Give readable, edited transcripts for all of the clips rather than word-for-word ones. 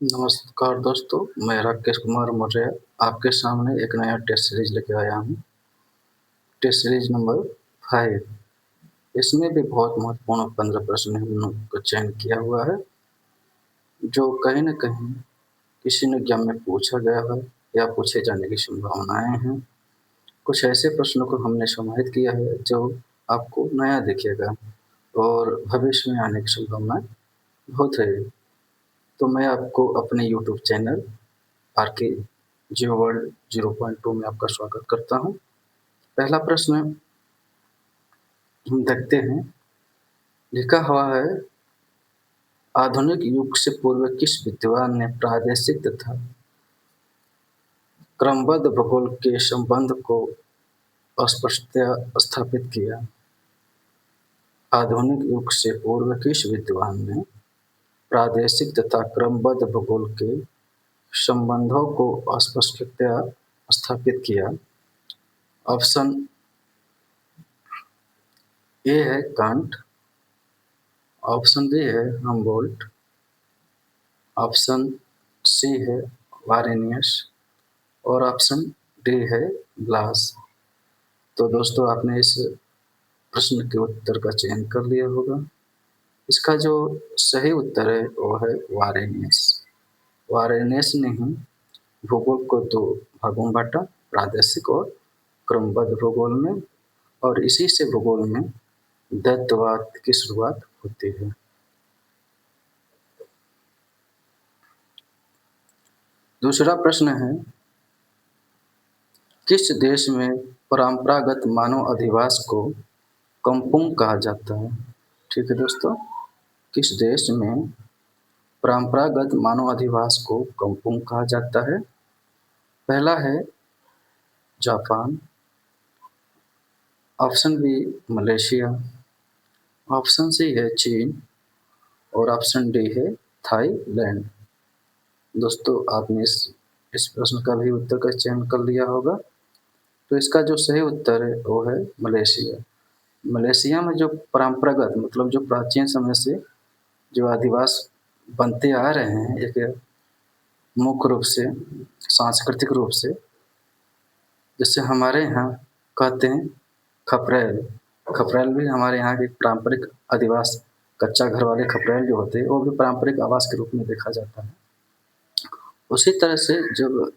नमस्कार दोस्तों, मैं राकेश कुमार मौर्य आपके सामने एक नया टेस्ट सीरीज लेके आया हूँ। Test series number 5। इसमें भी बहुत महत्वपूर्ण 15 प्रश्न हम लोग का चयन किया हुआ है, जो कहीं न कहीं किसी न एग्जाम में पूछा गया है या पूछे जाने की संभावनाएँ हैं। कुछ ऐसे प्रश्नों को हमने समाहित किया है जो आपको नया दिखेगा और भविष्य में आने की संभावनाएँ बहुत है। तो मैं आपको अपने यूट्यूब चैनल आरके जियो वर्ल्ड 0.2 में आपका स्वागत करता हूँ। पहला प्रश्न हम देखते हैं, लिखा हुआ है, आधुनिक युग से पूर्व किस विद्वान ने प्रादेशिक तथा क्रमबद्ध भूगोल के संबंध को स्पष्टतया स्थापित किया? आधुनिक युग से पूर्व किस विद्वान ने प्रादेशिक तथा क्रमबद्ध भूगोल के संबंधों को स्पष्टतया स्थापित किया? ऑप्शन ए है कांट, ऑप्शन बी है हमबोल्ट, ऑप्शन सी है वारेनियस और ऑप्शन डी है ब्लास। तो दोस्तों, आपने इस प्रश्न के उत्तर का चयन कर लिया होगा। इसका जो सही उत्तर है वो है वारेनियस। वारेनियस ने ही भूगोल को दो भागों में बांटा, प्रादेशिक और क्रमबद्ध भूगोल में, और इसी से भूगोल में द्वैतवाद की शुरुआत होती है। दूसरा प्रश्न है, किस देश में परंपरागत मानव अधिवास को कंपुंग कहा जाता है? ठीक है दोस्तों, किस देश में परंपरागत मानव अधिवास को कंपुंग कहा जाता है? पहला है Japan, option B Malaysia, option C है चीन और ऑप्शन डी है थाईलैंड। दोस्तों, आपने इस प्रश्न का भी उत्तर का चयन कर लिया होगा। तो इसका जो सही उत्तर है वो है मलेशिया। मलेशिया में जो परंपरागत मतलब जो प्राचीन समय से जो आदिवास बनते आ रहे हैं, एक मुख्य रूप से सांस्कृतिक रूप से, जैसे हमारे यहाँ कहते हैं खपरेल। खपरेल भी हमारे यहाँ के पारंपरिक आदिवास कच्चा घर वाले खपरेल जो होते हैं वो भी पारंपरिक आवास के रूप में देखा जाता है। उसी तरह से जब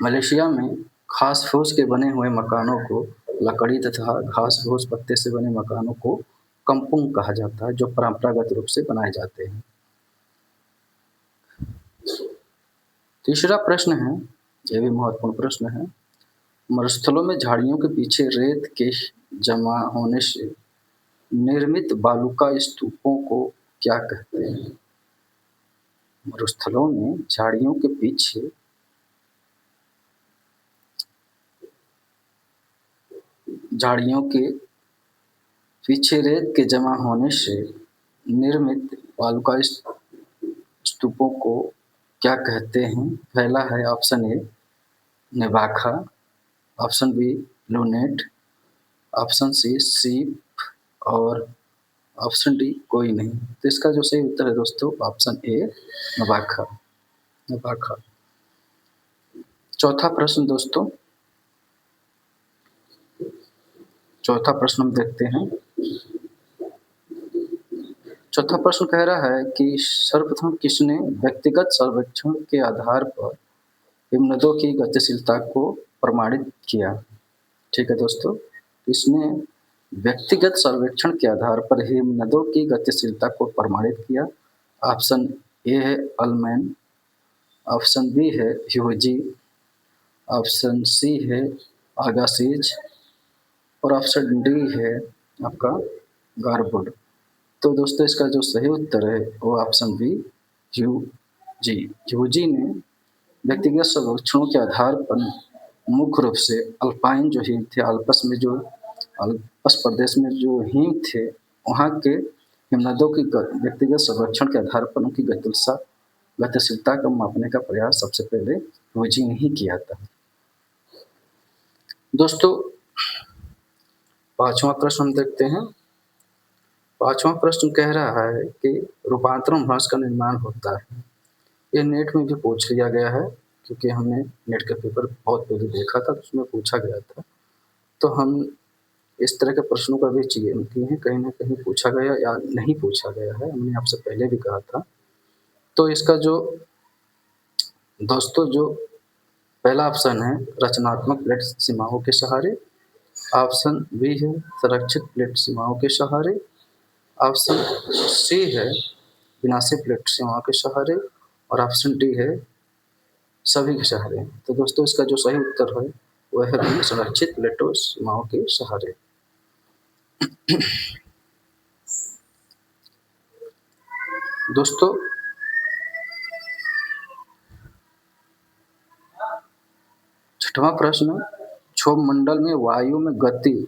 मलेशिया में घास फूस के बने हुए मकानों को, लकड़ी तथा घास फूस पत्ते से बने मकानों को कंपुंग कहा जाता है, जो परंपरागत रूप से बनाए जाते हैं। तीसरा प्रश्न है, यह भी महत्वपूर्ण प्रश्न है, मरुस्थलों में झाड़ियों के पीछे रेत के जमा होने से निर्मित बालुका स्तूपों को क्या कहते हैं? मरुस्थलों में झाड़ियों के पीछे रेत के जमा होने से निर्मित बालुका स्तूपों को क्या कहते हैं? पहला है ऑप्शन ए नेवाखा, option B lunate, option C सीप और ऑप्शन डी कोई नहीं। तो इसका जो सही उत्तर है दोस्तों ऑप्शन ए नवाखा। नवाखा। चौथा प्रश्न दोस्तों, चौथा प्रश्न हम देखते हैं। चौथा प्रश्न कह रहा है कि सर्वप्रथम किसने व्यक्तिगत सर्वेक्षण के आधार पर हिमनदों की गतिशीलता को प्रमाणित किया? ठीक है दोस्तों, इसने व्यक्तिगत सर्वेक्षण के आधार पर हिमनदों की गतिशीलता को प्रमाणित किया। ऑप्शन ए है अल्मैन, ऑप्शन बी है ह्यूजी, ऑप्शन सी है आगासीज और ऑप्शन डी है आपका गारबुड। तो दोस्तों, इसका जो सही उत्तर है वो ऑप्शन बी ह्यूजी। ह्यूजी ने व्यक्तिगत सर्वेक्षणों के आधार पर मुख्य रूप से अल्पाइन जो हिम थे, अल्पस में जो अल्पस प्रदेश में जो हिम थे, वहाँ के हिमनदों की व्यक्तिगत सर्वेक्षण के आधार पर उनकी गतिशीलता को मापने का प्रयास सबसे पहले ह्यूजी ने ही किया था। दोस्तों, पांचवा प्रश्न हम देखते हैं। पांचवा प्रश्न कह रहा है कि रूपांतरण भ्रंश का निर्माण होता है। ये नेट में भी पूछ लिया गया है, क्योंकि हमने नेट का पेपर बहुत पहले देखा था, तो उसमें पूछा गया था। तो हम इस तरह के प्रश्नों का भी चयन किए हैं, कहीं न कहीं पूछा गया या नहीं पूछा गया है, हमने आपसे पहले भी कहा था। तो इसका जो दोस्तों जो पहला ऑप्शन है रचनात्मक प्लेट सीमाओं के सहारे, ऑप्शन बी है संरक्षित प्लेट सीमाओं के सहारे, ऑप्शन सी है विनाशी प्लेट सीमाओं के सहारे और ऑप्शन डी है सभी के सहारे। तो दोस्तों इसका जो सही उत्तर है वह है बी संरक्षित प्लेटों सीमाओं के सहारे। दोस्तों छठवां प्रश्न, क्षोभमंडल में वायु में गति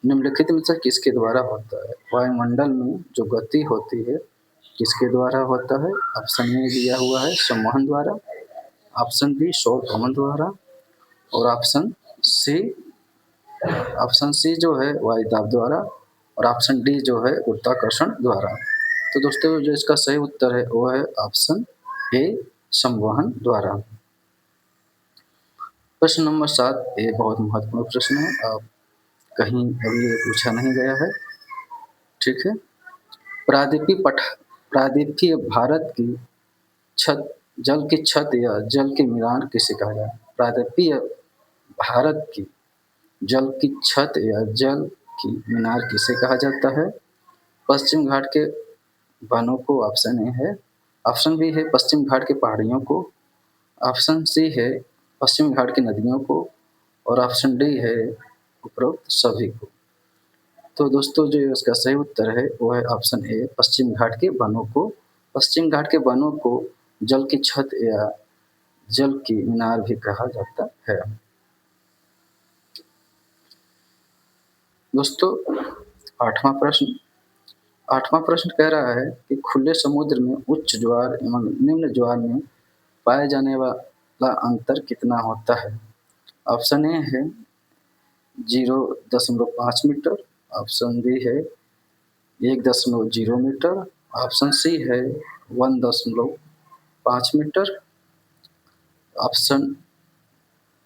निम्नलिखित में से किसके द्वारा होता है? वायुमंडल में जो गति होती है किसके द्वारा होता है? ऑप्शन में दिया हुआ है संवहन द्वारा, ऑप्शन बी सौर भवन द्वारा और ऑप्शन सी जो है वायुदाब द्वारा और ऑप्शन डी जो है गुरुत्वाकर्षण द्वारा। तो दोस्तों जो इसका सही उत्तर है वो है ऑप्शन ए संवहन द्वारा। प्रश्न नंबर 7 ये बहुत महत्वपूर्ण प्रश्न है, आप कहीं अभी ये पूछा नहीं गया है, ठीक है। प्रादीपीय भारत की छत, जल की छत या जल की मीनार किसे कहा जाता है? प्रादीपीय भारत की जल की छत या जल की मीनार किसे कहा जाता है? पश्चिम घाट के वनों को ऑप्शन ए है, ऑप्शन बी है पश्चिम घाट की पहाड़ियों को, ऑप्शन सी है पश्चिम घाट की नदियों को और ऑप्शन डी है उपरोक्त सभी को। तो दोस्तों जो इसका सही उत्तर है वो है ऑप्शन ए पश्चिम घाट के वनों को। पश्चिम घाट के वनों को जल की छत या जल की मीनार भी कहा जाता है। दोस्तों आठवां प्रश्न कह रहा है कि खुले समुद्र में उच्च ज्वार एवं निम्न ज्वार में पाए जाने वाला अंतर कितना होता है? ऑप्शन ए है 0.5 मीटर, ऑप्शन बी है 1.0 मीटर, ऑप्शन सी है 1.5 मीटर, ऑप्शन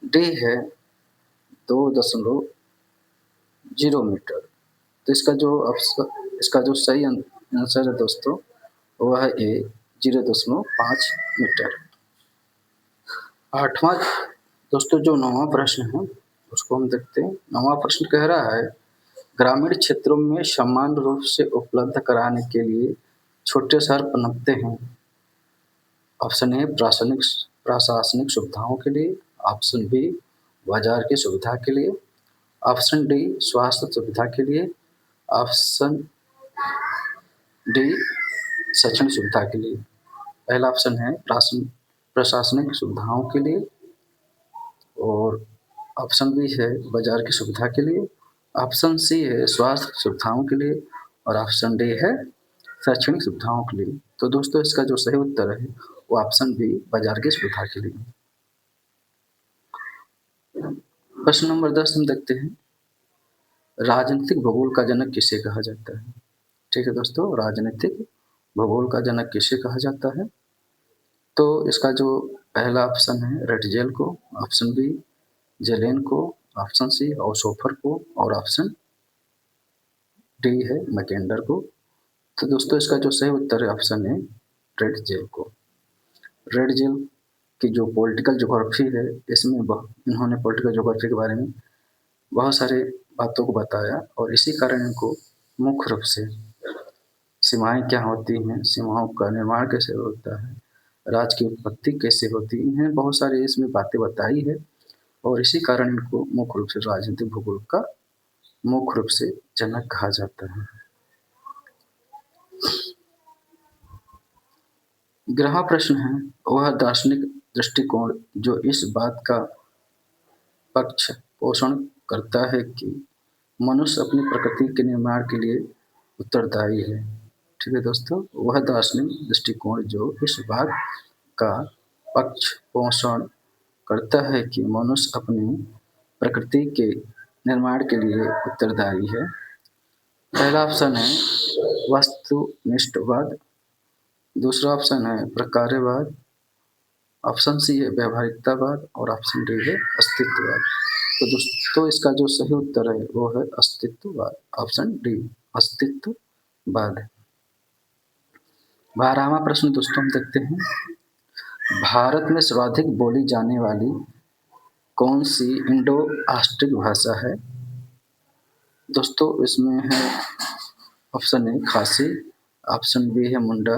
डी है 2.0 मीटर। तो इसका जो सही आंसर है दोस्तों वह है ए 0.5 मीटर। आठवां दोस्तों जो नौवां प्रश्न है उसको हम देखते हैं। नौवां प्रश्न कह रहा है ग्रामीण क्षेत्रों में समान रूप से उपलब्ध कराने के लिए छोटे शहर पनपते हैं। ऑप्शन ए प्रशासनिक सुविधाओं के लिए, ऑप्शन बी बाजार की सुविधा के लिए, ऑप्शन डी स्वास्थ्य सुविधा के लिए, ऑप्शन डी शैक्षणिक सुविधा के लिए। पहला ऑप्शन है प्रशासनिक सुविधाओं के लिए और ऑप्शन बी है बाजार की सुविधा के लिए, ऑप्शन सी है स्वास्थ्य सुविधाओं के लिए और ऑप्शन डी है शैक्षणिक सुविधाओं के लिए। तो दोस्तों इसका जो सही उत्तर है वो ऑप्शन बी बाजार की सुविधा के लिए। प्रश्न नंबर 10 हम देखते हैं राजनीतिक भूगोल का जनक किसे कहा जाता है? ठीक है दोस्तों, राजनीतिक भूगोल का जनक किसे कहा जाता है? तो इसका जो पहला ऑप्शन है रेटजेल को, ऑप्शन बी जेलेन को, ऑप्शन सी ऑसोफर को और ऑप्शन डी है मैकेंडर को। तो दोस्तों इसका जो सही उत्तर है ऑप्शन है रेटजेल को। रेटजेल की जो पॉलिटिकल ज्योग्राफी है इसमें इन्होंने पॉलिटिकल ज्योग्राफी के बारे में बहुत सारे बातों को बताया और इसी कारण इनको मुख्य रूप से सीमाएं क्या होती हैं, सीमाओं का निर्माण कैसे होता है, राज्य की उत्पत्ति कैसे होती है, इन्हें बहुत सारी इसमें बातें बताई है और इसी कारण इनको मुख्य रूप से राजनीतिक भूगोल का मुख्य रूप से जनक कहा जाता है। ग्रह प्रश्न है वह दार्शनिक दृष्टिकोण जो इस बात का पक्ष पोषण करता है कि मनुष्य अपनी प्रकृति के निर्माण के लिए उत्तरदायी है। ठीक है दोस्तों, वह दार्शनिक दृष्टिकोण जो इस बात का पक्ष पोषण करता है कि मनुष्य अपनी प्रकृति के निर्माण के लिए उत्तरदायी है। पहला ऑप्शन है वस्तुनिष्ठवाद, दूसरा ऑप्शन है प्रकार्यवाद, ऑप्शन सी है व्यावहारिकतावाद और ऑप्शन डी है अस्तित्ववाद। तो दोस्तों इसका जो सही उत्तर है वो है अस्तित्ववाद, ऑप्शन डी अस्तित्ववाद। 12वां प्रश्न दोस्तों हम देखते हैं, भारत में सर्वाधिक बोली जाने वाली कौन सी इंडो आर्क्टिक भाषा है? दोस्तों इसमें है ऑप्शन ए खासी, ऑप्शन बी है मुंडा,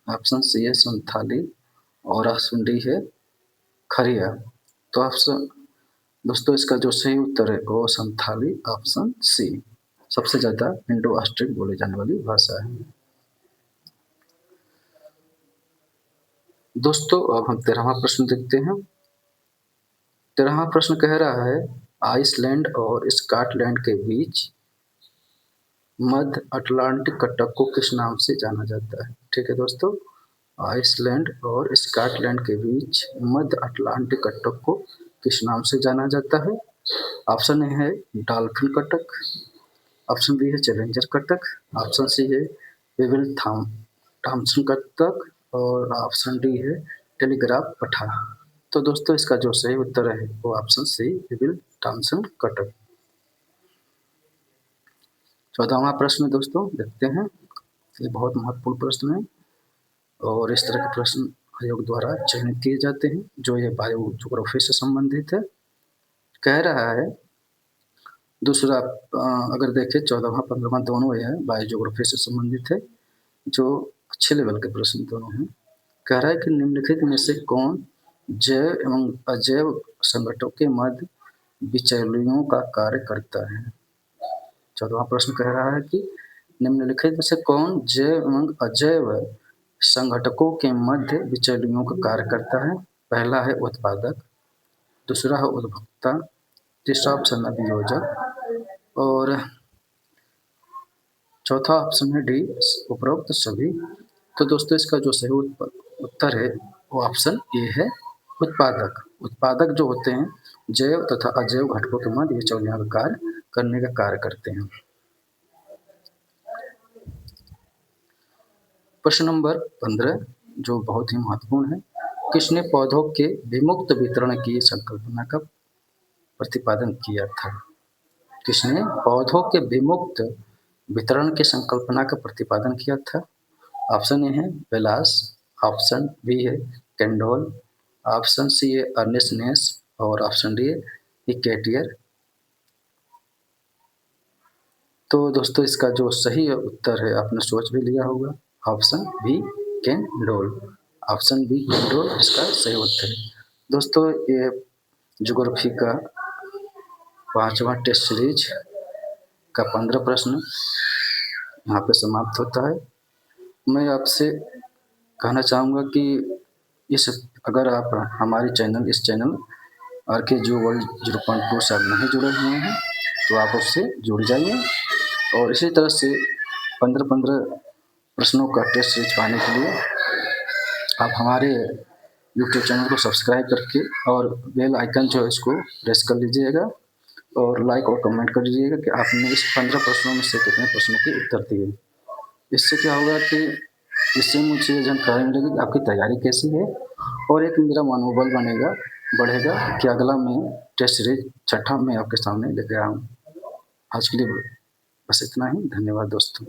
ऑप्शन सी है संथाली और ऑप्शन डी है खरिया। तो ऑप्शन दोस्तों इसका जो सही उत्तर है वो संथाली, ऑप्शन सी सबसे ज्यादा इंडो आर्क्टिक बोली जाने वाली भाषा है। दोस्तों अब हम 13वां प्रश्न देखते हैं। 13वां प्रश्न कह रहा है आइसलैंड और स्कॉटलैंड के बीच मध्य अटलांटिक कटक को किस नाम से जाना जाता है? ठीक है दोस्तों, आइसलैंड और स्कॉटलैंड के बीच मध्य अटलांटिक कटक को किस नाम से जाना जाता है? ऑप्शन ए है डॉल्फिन कटक, ऑप्शन बी है चैलेंजर कटक, ऑप्शन सी है विविल थॉम्सन कटक और ऑप्शन डी है टेलीग्राफ पठार। तो दोस्तों इसका जो सही उत्तर है वो ऑप्शन सी विविल थॉम्सन कटक। 14वां प्रश्न दोस्तों देखते हैं, ये बहुत महत्वपूर्ण प्रश्न है और इस तरह के प्रश्न आयोग द्वारा चयनित किए जाते हैं जो ये बायो ज्योग्राफी से संबंधित है। कह रहा है दूसरा अगर देखें 14वां 15वां दोनों है बायो ज्योग्राफी से संबंधित है, जो अच्छे लेवल के प्रश्न दोनों हैं। कह रहा है कि निम्नलिखित में से कौन जैव एवं अजैव संगठनों के मध्य बिचौलियों का कार्य करता है? 14वां प्रश्न कह रहा है कि निम्नलिखित में से कौन जैव एवं अजैव संगठकों के मध्य बिचौलियों का कार्य करता है? पहला है उत्पादक, दूसरा है उपभोक्ता, तीसरा ऑप्शन अभियोजक और चौथा ऑप्शन है डी उपरोक्त सभी। तो दोस्तों इसका जो सही उत्तर है वो ऑप्शन ए है उत्पादक। उत्पादक जो होते हैं जैव तथा अजैव घटकों के मध्य बिचौलियों का कार्य करने का कार्य करते हैं। प्रश्न नंबर 15 जो बहुत ही महत्वपूर्ण है, किसने पौधों के विमुक्त वितरण की संकल्पना का प्रतिपादन किया था? किसने पौधों के विमुक्त वितरण की संकल्पना का प्रतिपादन किया था? ऑप्शन ए है वेलास, ऑप्शन बी है कैंडोल, ऑप्शन सी है अर्नेस्ट नेस और ऑप्शन डी है इकेटियर। तो दोस्तों इसका जो सही उत्तर है आपने सोच भी लिया होगा, option B Candolle, option B Candolle इसका सही उत्तर है। दोस्तों ये ज्योग्राफी का 5वां टेस्ट सीरीज का 15 प्रश्न यहाँ पे समाप्त होता है। मैं आपसे कहना चाहूँगा कि इस अगर आप हमारे चैनल इस चैनल आर के जो वर्ल्ड 0.2 से आप नहीं जुड़े हुए हैं तो आप उससे जुड़ जाइए और इसी तरह से 15-15 प्रश्नों का टेस्ट सीरीज पाने के लिए आप हमारे यूट्यूब चैनल को सब्सक्राइब करके और बेल आइकन जो है इसको प्रेस कर लीजिएगा और लाइक और कमेंट कर दीजिएगा कि आपने इस 15 प्रश्नों में से कितने प्रश्नों के उत्तर दिए। इससे क्या होगा कि इससे मुझे जानकारी मिलेगी कि आपकी तैयारी कैसी है और एक मेरा मनोबल बढ़ेगा कि अगला मैं टेस्ट सीरीज 6ठा मैं आपके सामने लेके आऊँ। आज के लिए बस इतना ही, धन्यवाद दोस्तों।